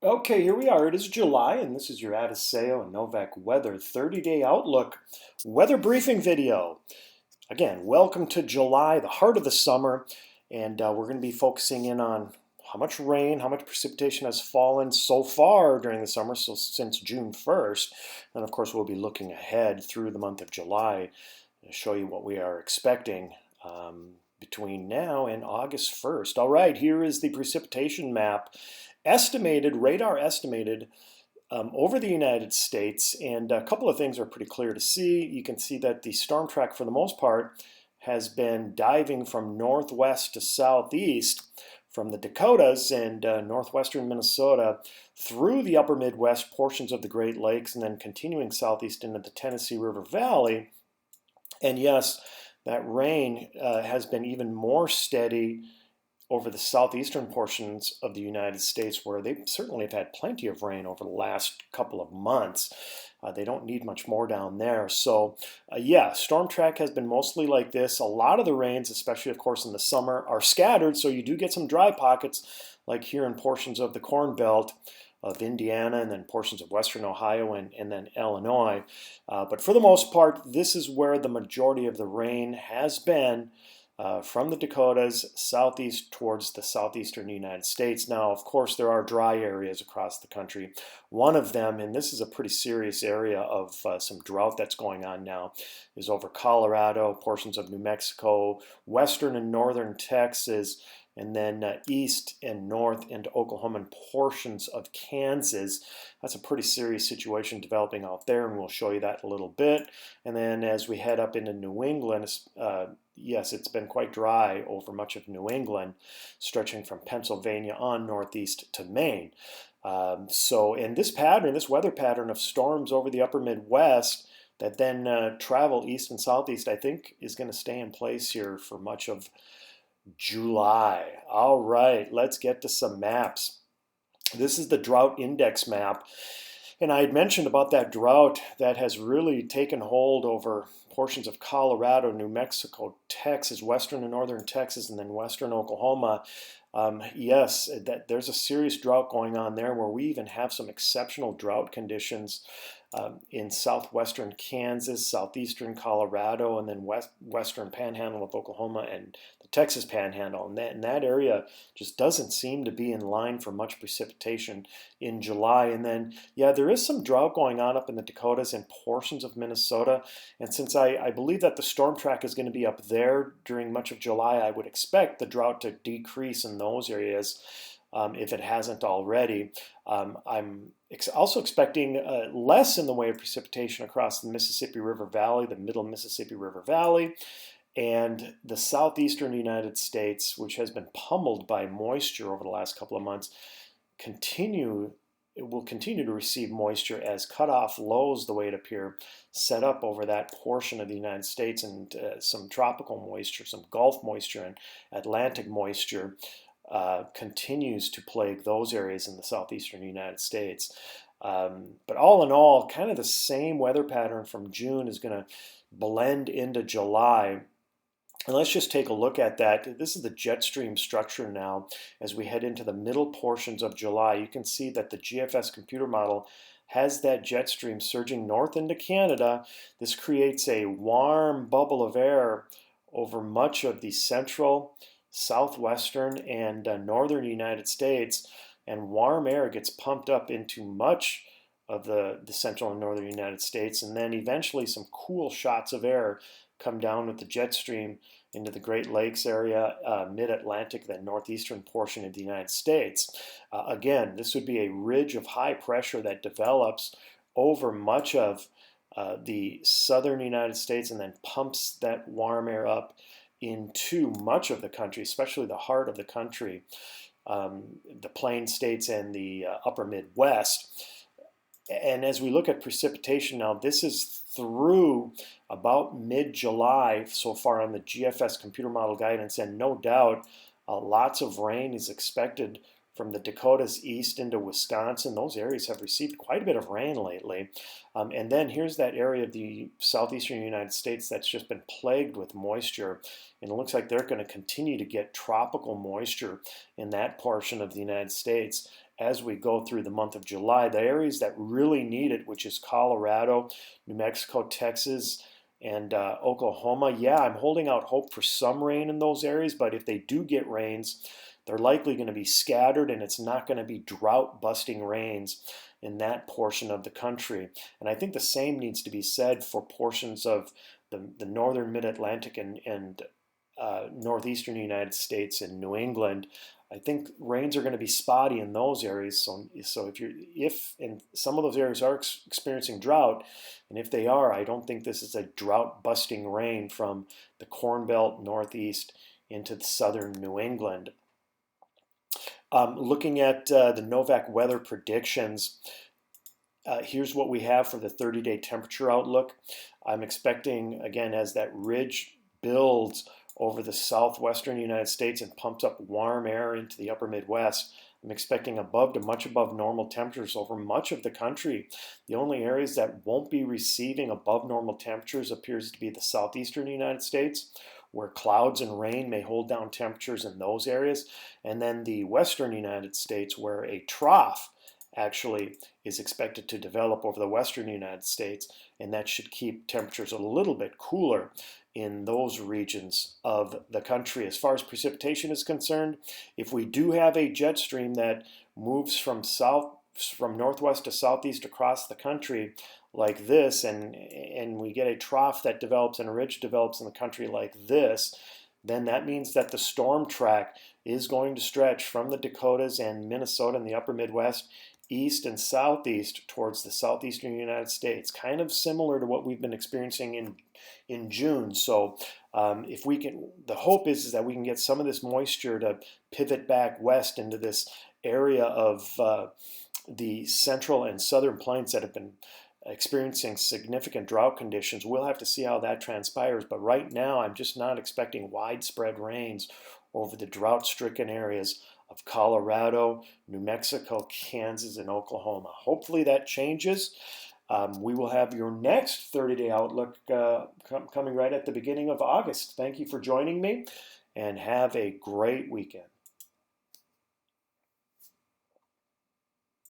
Okay, here we are. It is July, and this is your Adisseo and Novak weather 30-day outlook weather briefing video. Again, welcome to July, the heart of the summer, and we're going to be focusing in on how much rain, how much precipitation has fallen so far during the summer, so since June 1st. And of course, we'll be looking ahead through the month of July to show you what we are expecting between now and August 1st. All right, here is the precipitation map radar estimated over the United States, and a couple of things are pretty clear to see. You can see that the storm track, for the most part, has been diving from northwest to southeast from the Dakotas and northwestern Minnesota through the upper Midwest portions of the Great Lakes and then continuing southeast into the Tennessee River Valley. And yes, that rain has been even more steady over the southeastern portions of the United States, where they certainly have had plenty of rain over the last couple of months. They don't need much more down there. So yeah, storm track has been mostly like this. A lot of the rains, especially of course in the summer, are scattered, so you do get some dry pockets, like here in portions of the Corn Belt of Indiana and then portions of western Ohio and then Illinois. But for the most part, this is where the majority of the rain has been. From the Dakotas southeast towards the southeastern United States. Now, of course, there are dry areas across the country. One of them, and this is a pretty serious area of some drought that's going on now, is over Colorado, portions of New Mexico, western and northern Texas, and then east and north into Oklahoma and portions of Kansas. That's a pretty serious situation developing out there, and we'll show you that in a little bit. And then as we head up into New England, yes, it's been quite dry over much of New England, stretching from Pennsylvania on northeast to Maine. And this weather pattern of storms over the upper Midwest that then travel east and southeast, I think is going to stay in place here for much of July. All right, let's get to some maps. This is the Drought Index Map. And I had mentioned about that drought that has really taken hold over portions of Colorado, New Mexico, Texas, western and northern Texas, and then western Oklahoma. Yes, there's a serious drought going on there where we even have some exceptional drought conditions in southwestern Kansas, southeastern Colorado, and then western panhandle of Oklahoma and the Texas panhandle. And that area just doesn't seem to be in line for much precipitation in July. And then, yeah, there is some drought going on up in the Dakotas and portions of Minnesota. And since I believe that the storm track is going to be up there during much of July, I would expect the drought to decrease in those areas. If it hasn't already. I'm also expecting less in the way of precipitation across the Mississippi River Valley, the middle Mississippi River Valley, and the southeastern United States, which has been pummeled by moisture over the last couple of months. It will continue to receive moisture as cutoff lows, the way it appears, set up over that portion of the United States, and some tropical moisture, some Gulf moisture, and Atlantic moisture continues to plague those areas in the southeastern United States. But all in all, kind of the same weather pattern from June is going to blend into July. And let's just take a look at that. This is the jet stream structure now. As we head into the middle portions of July, you can see that the GFS computer model has that jet stream surging north into Canada. This creates a warm bubble of air over much of the central, southwestern, and northern United States, and warm air gets pumped up into much of the central and northern United States, and then eventually some cool shots of air come down with the jet stream into the Great Lakes area, mid-Atlantic, then northeastern portion of the United States. Again, this would be a ridge of high pressure that develops over much of the southern United States and then pumps that warm air up into much of the country, especially the heart of the country, the plain states and the upper Midwest. And as we look at precipitation now, this is through about mid-July so far on the GFS computer model guidance, and no doubt lots of rain is expected from the Dakotas east into Wisconsin. Those areas have received quite a bit of rain lately. And then here's that area of the southeastern United States that's just been plagued with moisture. And it looks like they're going to continue to get tropical moisture in that portion of the United States as we go through the month of July. The areas that really need it, which is Colorado, New Mexico, Texas, and Oklahoma, yeah, I'm holding out hope for some rain in those areas, but if they do get rains, they're likely going to be scattered, and it's not going to be drought-busting rains in that portion of the country. And I think the same needs to be said for portions of the northern Mid-Atlantic and northeastern United States and New England. I think rains are going to be spotty in those areas. So if and some of those areas are experiencing drought, and if they are, I don't think this is a drought-busting rain from the Corn Belt northeast into the southern New England. Looking at the Novak weather predictions, here's what we have for the 30-day temperature outlook. I'm expecting, again, as that ridge builds over the southwestern United States and pumps up warm air into the upper Midwest, I'm expecting above to much above normal temperatures over much of the country. The only areas that won't be receiving above normal temperatures appears to be the southeastern United States, where clouds and rain may hold down temperatures in those areas, and then the western United States, where a trough actually is expected to develop over the western United States, and that should keep temperatures a little bit cooler in those regions of the country. As far as precipitation is concerned, if we do have a jet stream that moves from northwest to southeast across the country like this, and we get a trough that develops and a ridge develops in the country like this, then that means that the storm track is going to stretch from the Dakotas and Minnesota and the upper Midwest east and southeast towards the southeastern United States, kind of similar to what we've been experiencing in June. So if we can, the hope is that we can get some of this moisture to pivot back west into this area of the central and southern plains that have been experiencing significant drought conditions. We'll have to see how that transpires, but right now I'm just not expecting widespread rains over the drought-stricken areas of Colorado, New Mexico, Kansas, and Oklahoma. Hopefully that changes. We will have your next 30-day outlook coming right at the beginning of August. Thank you for joining me, and have a great weekend.